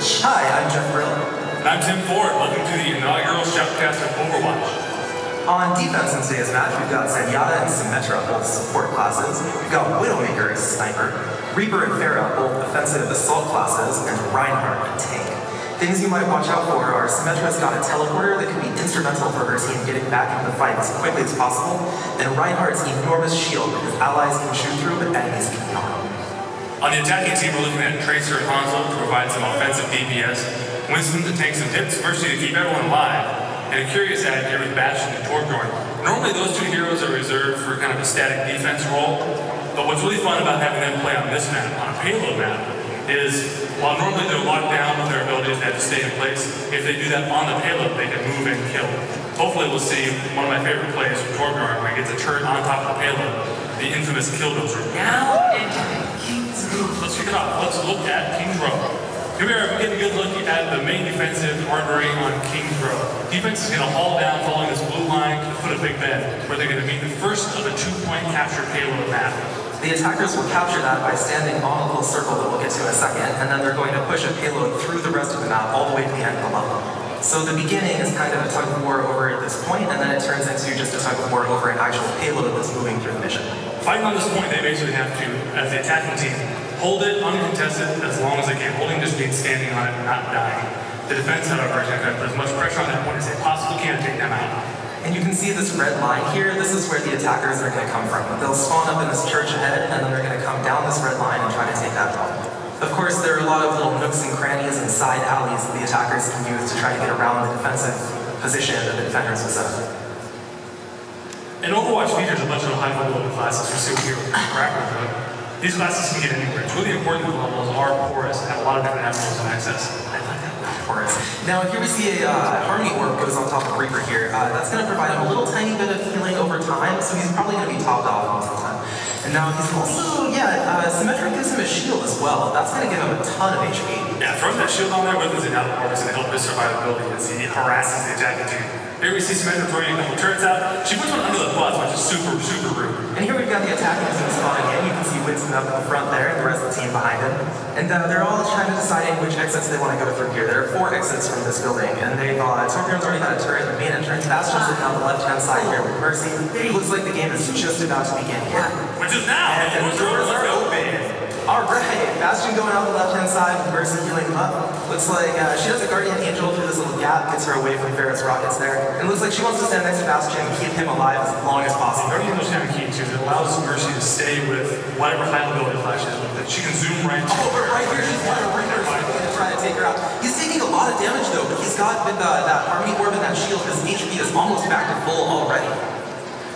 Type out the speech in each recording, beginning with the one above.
Overwatch. Hi, I'm Jeff Brill. And I'm Tim Ford. Welcome to the inaugural Shoutcast of Overwatch. On defense in today's match, we've got Zenyatta and Symmetra, both support classes. We've got Widowmaker as sniper, Reaper and Pharah, both offensive assault classes, and Reinhardt, a tank. Things you might watch out for are Symmetra's got a teleporter that can be instrumental for her team getting back into the fight as quickly as possible, and Reinhardt's enormous shield that his allies can shoot through but enemies cannot. On the attacking team, we're looking at Tracer and Hanzo to provide some offensive DPS, Winston to tank some hits, Mercy to keep everyone alive, and a curious add here with Bastion and Torbjorn. Normally those two heroes are reserved for kind of a static defense role, but what's really fun about having them play on this map, on a payload map, is while normally they're locked down with their abilities, they have to stay in place, if they do that on the payload, they can move and kill. Hopefully we'll see one of my favorite plays from Torbjorn where he gets a turret on top of the payload, the infamous Killdozer. Now into King's Row. Let's kick it off. Let's look at King's Row. Here we are getting a good look at the main defensive armory on King's Row. Defense is going to haul down following this blue line to the foot of Big Ben, where they're going to meet the first of a 2-point capture payload map. The attackers will capture that by standing on a little circle that we'll get to in a second, and then they're going to push a payload through the rest of the map all the way to the end of the level. So the beginning is kind of a tug of war over at this point, and then it turns into just a tug of war over an actual payload that's moving through the mission. Fighting on this point, they basically have to, as the attacking team, hold it uncontested as long as they can. Holding just means standing on it and not dying. The defense, however, is going to put as much pressure on that point as they possibly can to take them out. And you can see this red line here. This is where the attackers are going to come from. They'll spawn up in this church ahead, and then they're going to come down this red line and try to take that out. Of course, there are a lot of little nooks and crannies and side alleys that the attackers can use to try to get around the defensive position that the defenders will set up. And Overwatch features a bunch of high mobility classes for superhero crackers, but these classes can get anywhere. It's really important that the levels are porous and have a lot of different avenues of access. I like that word, porous. Now here we see a Harmony Orb goes on top of Reaper here. That's going to provide him a little tiny bit of healing over time, so he's probably going to be topped off most of the time. And now he's also, Symmetra gives him a shield as well. That's going to give him a ton of HP. Yeah, throwing that shield on there with his Zenyatta Orb is going to help his survivability as he harasses the attacking team. Here we see Symmetra throwing a couple turrets out. She puts one under the bus, which is super, super rude. And here we've got the attacking team spawning in. You can see Winston up in the front there and the rest of the team behind him. And they're all trying to decide which exits they want to go through here. There are 4 exits from this building, and they've Torbjorn's already got a turret in the main entrance. Bastion's sitting on the left-hand side here with Mercy. It looks like the game is just about to begin here. Which is now! And the doors are open! Alright, Bastion going out the left-hand side with Mercy healing him up. Looks like she has a Guardian Angel through this little gap, gets her away from Pharah's rockets there. And it looks like she wants to stand next to Bastion and keep him alive as long as possible. Guardian Angel's kind of key too. It allows Mercy to stay with whatever high mobility flash is with it. She can zoom right to. Oh, but right here she's got a Reaper to try to take her out. He's taking a lot of damage though, but he's got with that Harmony Orb and that shield, his HP is almost back to full already.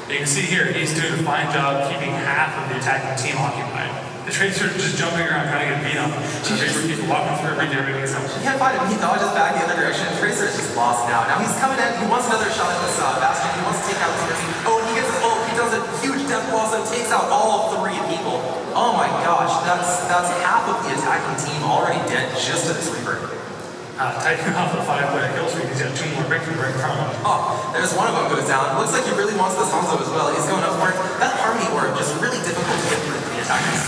You can see here, he's doing a fine job keeping half of the attacking team occupied. The Tracer just jumping around trying to get beat up. So Tracer keeps walking through every day, making something. He can't find him. He dodges back the other direction. Tracer is just lost now. Now he's coming in. He wants another shot at this Bastion. He wants to take out this Mercy. Oh, and he gets his ult. He does a huge death blow, so takes out all 3 people. Oh my gosh, that's half of the attacking team already dead just to this Reaper. Taking off the 5-player kill streak, he's got 2 more victories right in front of him. Oh, there's one of them goes down. Looks like he really wants this Hanzo as well. He's going up for it. That Harmony Orb just really difficult to get through for the attackers.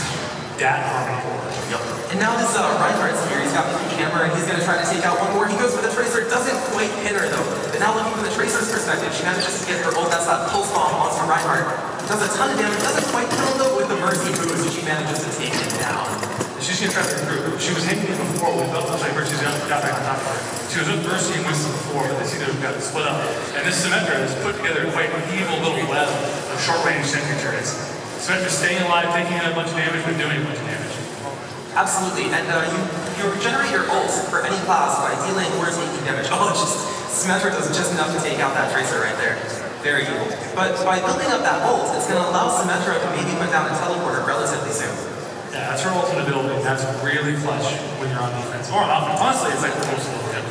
That Harmony Orb. Yep. And now this Reinhardt's here. He's got the huge hammer and he's going to try to take out one more. He goes for the Tracer. Doesn't quite hit her though. But now looking from the Tracer's perspective, she manages to get her ult. That's that pulse bomb onto Reinhardt. Does a ton of damage. Doesn't quite kill him though with the Mercy boost. She manages to take him down. She's going to try to recruit. She was hanging in before with both like Mercy's got back on top of her. She was with Mercy and Winston before, but they see they've got it split up. And this Symmetra has put together quite an evil little web of short-range sentry turrets. Symmetra's staying alive, taking a bunch of damage, but doing a bunch of damage. Absolutely, and you regenerate your ult for any class by dealing or taking damage. Oh, Symmetra does just enough to take out that Tracer right there. Very evil. But by building up that ult, it's going to allow Symmetra to maybe put down a teleporter relatively soon. Yeah, that's her ultimate ability. That's really clutch when you're on defense. Or on offense. Honestly, it's like the most little tip.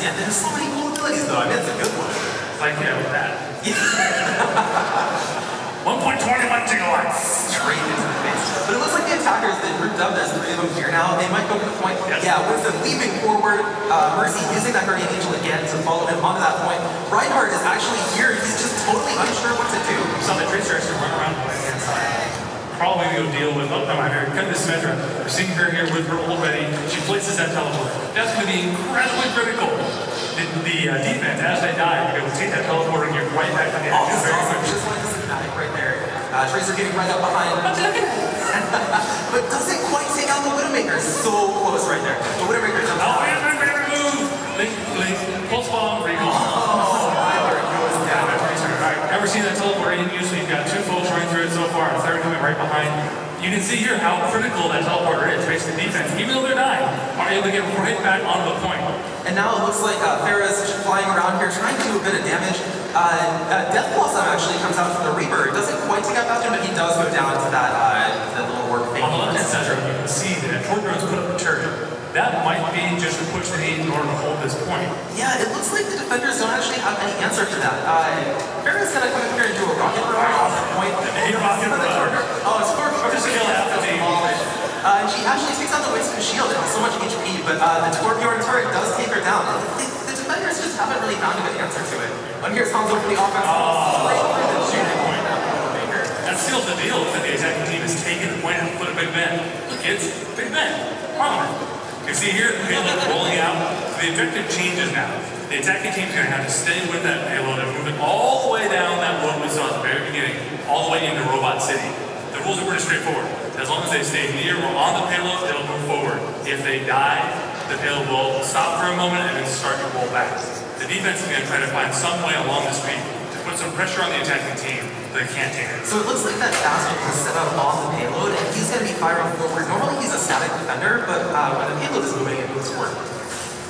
Yeah, there's so many cool abilities though. I mean, it's a good one. Like, with that. 1.21 gigawatts. Straight into the face. But it looks like the attackers, they grouped up. There's 3 of them here now. They might go for the point. Yes. Yeah, with them leaping forward, Mercy using that Guardian Angel again to follow him onto that point. Reinhardt is actually here. He's just totally unsure what to do. So the Tracer actually run around the right-hand side. probably going to go deal with, oh, no, here comes Symmetra. We're seeing her here with her ult ready. She places that teleport. That's going to be incredibly critical. The defense, as they die, you're going to take that teleporter and get right back to the action. Just like the cinematic right there. Tracer getting right up behind. But doesn't quite take out the Widowmaker. So close right there. The Widowmaker jumps out. Oh, yeah, my favorite move! Link, pulse bomb, recall. Oh, Ryler goes down. Alright, ever seen that teleport in use? You've got 2 folks running through it so far, a third coming right behind. You can see here how critical that teleporter is. Basically, defense, even though they're dying, are able to get right back onto the point. And now it looks like Farah's flying around here, trying to do a bit of damage. Death Blossom actually comes out from the Reaper. It doesn't quite take out Bastion, but he does go down to that little work thing. On the left-hand side, you can see that Torgro's put up a turret. That might be just to push the need in order to hold this point. Yeah, it looks like the defenders don't actually have any answer for that. Farah's gonna come in here and do a rocket throw off the point. Rocket throw. Oh, it's for just kill after the she actually takes out the Winston shield. It has so much HP, but the Torbjorn turret does take her down. The defenders just haven't really found a good answer to it. And here's Hanzo for the offense. That seals the deal that the attacking team has taken the point and put a big Ben. Look, kids, big Ben. Prominent. You see here, the payload rolling out. The objective changes now. The attacking team's going to have to stay with that payload and move it all the way down that road we saw at the very beginning, all the way into Robot City. The rules are pretty straightforward. As long as they stay near or on the payload, they'll move forward. If they die, the payload will stop for a moment and then start to roll back. The defense is going to try to find some way along the street to put some pressure on the attacking team that they can't take it. So it looks like that Bastion is set up on the payload, and he's going to be firing forward. Normally he's a static defender, but when the payload is moving, it moves forward.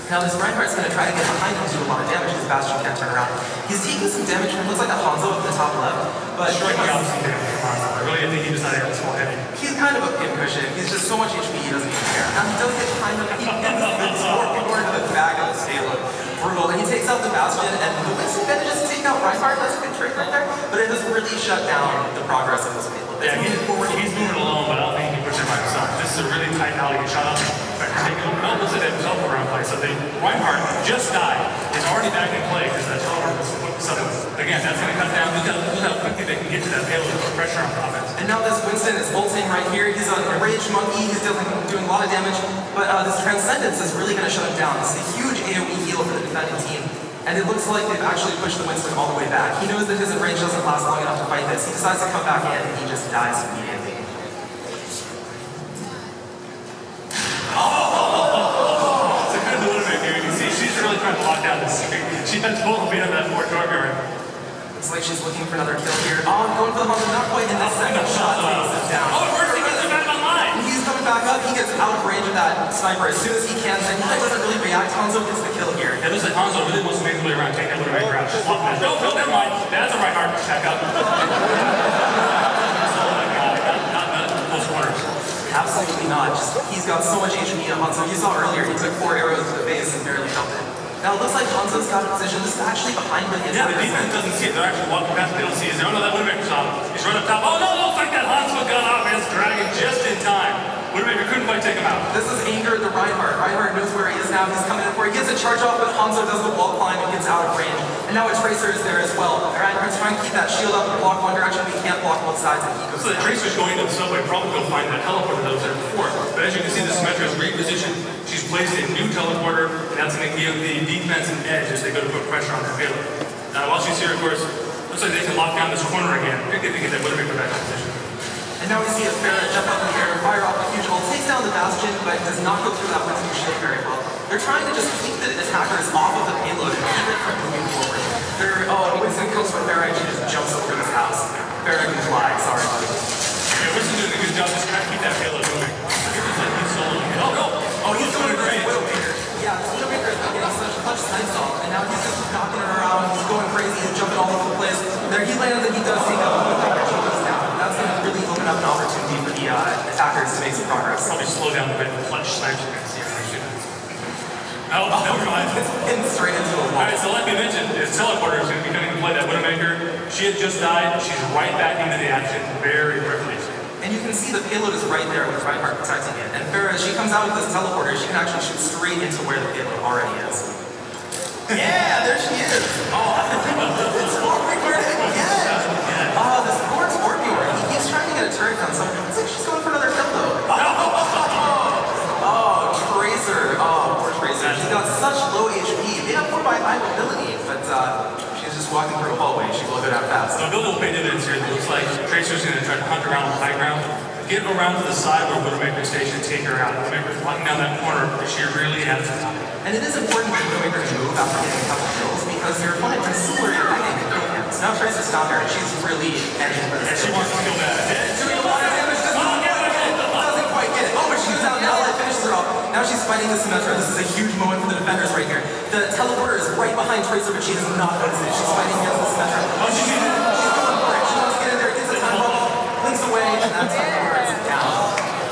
Now this Reinhardt's going to try to get behind him to do a lot of damage because Bastion can't turn around. He's taking some damage from, looks like a Hanzo at the top left, but striking out some damage from Hanzo. I really think he just not able to small heavy. He's kind of a pincushion. He's just so much HP he doesn't even care. Now he does get behind him, he gets more into the back of the payload. Brutal, and he takes out the Bastion, and the Winston manages to take out Reinhardt. That's a good trick right there, but it has really shut down the progress of this payload. Yeah, he's moving alone, but I don't think he can push it by himself. This is a really tight alley. He shot up. Looks like that teleport around play. So Reinhardt just died. Is already back in play because that teleport was put something. Again, that's going to cut down. Look how quickly they can get to that payload and put pressure on offense. And now this Winston is ulting right here. He's a rage monkey. He's doing a lot of damage, but this Transcendence is really going to shut him down. It's a huge AoE heal for the defending team. And it looks like they've actually pushed the Winston all the way back. He knows that his range doesn't last long enough to fight this. He decides to come back in and he just dies immediately. It's a good Widowmaker. You can see she's really trying to lock down this streak. She had total beat on that fourth Torguard. Looks like she's looking for another kill here. Oh, going for the Hanzo, not quite in the second shot. Takes him down. Oh, it works. He gets him back online. He's coming back up. He gets out of range of that sniper as soon as he can. And he doesn't really react. Hanzo gets the kill here. It looks like Hanzo really wants to make his way around, take that Widowmaker out. No, never mind. That's a Reinhardt. Back up. Not close quarters. Absolutely not. He's got so much HP on Hanzo. You saw earlier, he took 4 arrows to the base and barely felt it. Now it looks like Hanzo's got a position. This is actually behind the Yeah, the defense doesn't see it. They're actually walking past. They don't see it. They don't know that Widowmaker's off. He's right up top. Oh no, looks like that Hanzo got off and it's dragging just in time. Widowmaker couldn't quite take him out. This is anger at the Reinhardt. Reinhardt knows where he is now. He's coming in for it. He gets a charge off, but Hanzo does the wall climb and gets out of range. And now a Tracer is there as well. Reinhardt's trying to keep that shield up and block one direction, but he can't block both sides and he goes So the Tracer's going to the subway, probably go find that teleporter that was there before. But as you can see, the Symmetra is repositioned. She's placed a new teleporter, and that's going to give the defense an edge as they go to put pressure on the payload. Now, while she's here, of course, looks like they can lock down this corner again. They're going to get that Widowmaker back in position. And now we see a Farah jump up in the air, fire off a huge ult, takes down the Bastion, but does not go through that Winston shield very well. They're trying to just keep the attackers off of the payload and keep it from moving forward. Winston comes from Farah and she just jumps over this house. Farah can fly, sorry buddy. Yeah, Winston's doing a good job just trying to keep that payload moving. He's soloing it. Oh, no! Oh, he's doing a great Widowmaker. Yeah, this Widowmaker has been getting such time stall, and now he's just knocking her around, he's going crazy, he's jumping all over the place. There he lands and he does take out the Widowmaker, she goes down. That's going to really open up an opportunity for the attackers to make some progress. Probably slow down a bit and clutch snipes you can see her. Oh, never mind. It's pinned straight into a wall. Alright, so like we mentioned, his teleporter is going to be coming to play that Widowmaker. She had just died. She's right back into the action very quickly. And you can see the payload is right there with Reinhardt protecting it. And Farah, as she comes out with this teleporter, she can actually shoot straight into where the payload already is. Yeah, there she is. Oh, it's Scorpion again. Oh, this poor Scorpion. He keeps trying to get a turret on something. just walking through a hallway, she will go down fast. So building will pay dividends here. It looks like Tracer's going to try to hunt around the high ground, get around to the side where Widowmaker's station, take her out. Widowmaker's walking down that corner, but she really has to stop. And it is important for Widowmaker to move after getting a couple kills because your opponent can similar to that game kill him. So now Tracer's down there and she's really edging for this. And she wants to kill that. Doing a lot of damage, doesn't quite get it. Oh, but she goes out now, it finishes her off. Now she's fighting the Symmetra. This is a huge moment for the defenders right here. The teleporter is right behind Tracer, but she does not notice it. She's fighting against the Symmetra. Oh, she's going for it. She wants to get in there, gets a time bubble, blinks away, and that teleporter is down.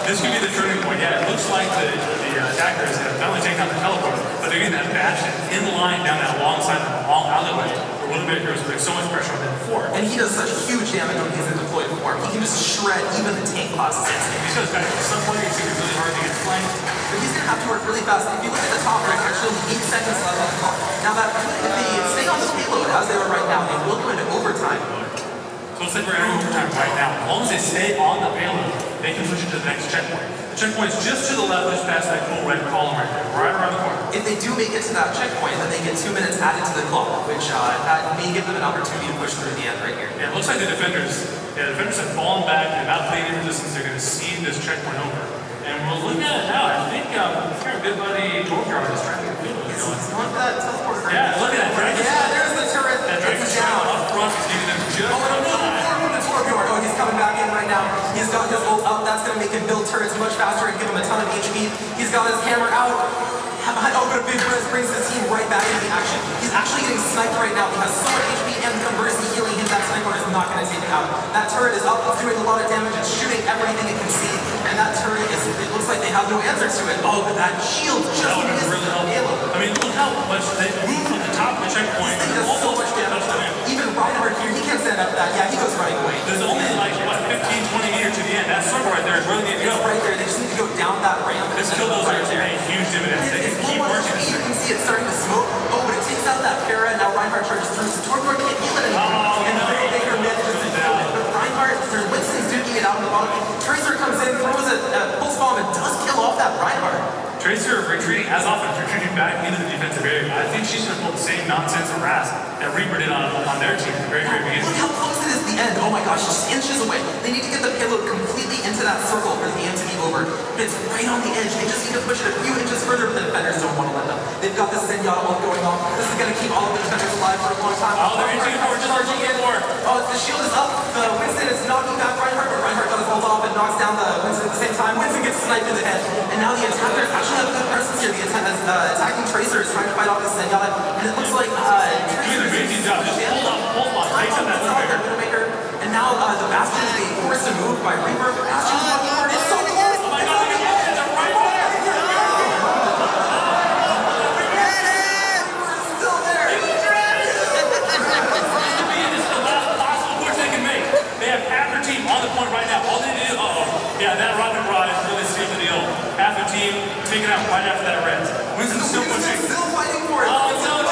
This could be the turning point. Yeah, it looks like the attackers have not only taken out the teleporter, but they're getting that bastion in line down that long side of the long alleyway where Widowmaker is putting so much pressure on them before. And he does such huge damage when he's in deployed form. He can just shred even the tank classes. He's got guys in subway, it's going to be really hard to get flanked. But he's going to have to work really fast. If you look at the top right here, it's only 8 seconds left on the clock. Now that if they stay on the payload as they are right now, they will go into overtime. So let's say we're in overtime right now. As long as they stay on the payload, they can push it to the next checkpoint. The checkpoint's just to the left, just past that cool red column right there, right around the corner. If they do make it to that checkpoint, then they get 2 minutes added to the clock, which that may give them an opportunity to push through the end right here. Yeah, it looks like the defenders have fallen back, they're not playing any resistance, they're going to see this checkpoint over. And we're looking at it now. I think our good buddy Torkyard is trying to get going. He's going for that teleporter. Yeah, look at that dragon. Yeah, there's the turret. That dragon's down up front, he's giving them just Oh, he's coming back in right now. He's got his ult up. That's going to make him build turrets much faster and give him a ton of HP. He's got his hammer out. Oh, but a big burst brings his team right back into the action. He's actually getting sniped right now. He has so much HP and conversely healing him. That sniper is not going to take him out. That turret is up. It's doing a lot of damage. It's shooting everything it can see. And that turret is, it looks like they have no answer to it. Oh, but that shield just missed really the payload. I mean, look how much they moved from the top of the checkpoint. This thing does so much damage. Even Reinhardt here, he can't stand up to that. Yeah, he goes running away. There's only like, what, 15, 20 meters to the end. That circle right there is where they need to go. It's right there. They just need to go down that ramp. This kill those are paying huge dividends. They can keep working. You can see it starting to smoke. Oh, but it takes out that Pharah, and now Reinhardt charges through. So Torgor can't heal it anymore. And Widowmaker manages to kill it. But Reinhardt, Winston's duking it out on the bottom. Tracer comes in, throws a pulse bomb, and does kill off that Reinhardt. Tracer retreating as often, retreating back into the defensive area. I think she's going to pull the same nonsense harass that Reaper did on their team at the very, very beginning. Look how close it is to the end. Oh my gosh, just inches away. They need to get the payload completely into that circle for the game to be over. But it's right on the edge. They just need to push it a few inches further, but the defenders don't want to let them. They've got this Zenyatta ult going on. This is going to keep all of the defenders alive for a long time. Oh, they're inching forward, just charging in more. Oh, the shield is up. The Winston is knocking back Reinhardt, but Reinhardt got his ult off and knocks down the Winston at the same time. Winston gets sniped in the head. And now the attackers actually have good presence here. The attacking Tracer is trying to fight off this Zenyatta, and it looks like Tracer doing an amazing job. Just hold on, takes out that Widowmaker. And now the Bastion is being forced to move by Reaper. Bastion is walking forward. It's so close! Oh my god, it's a Reinhardt! Still there! This is the last possible push they can make. They have half their team on the point right now. All they need to do, yeah, that rocket rod is really sealed the deal. Half the team taken out right after that res. Winston's still pushing. Still fighting for it. Oh, no,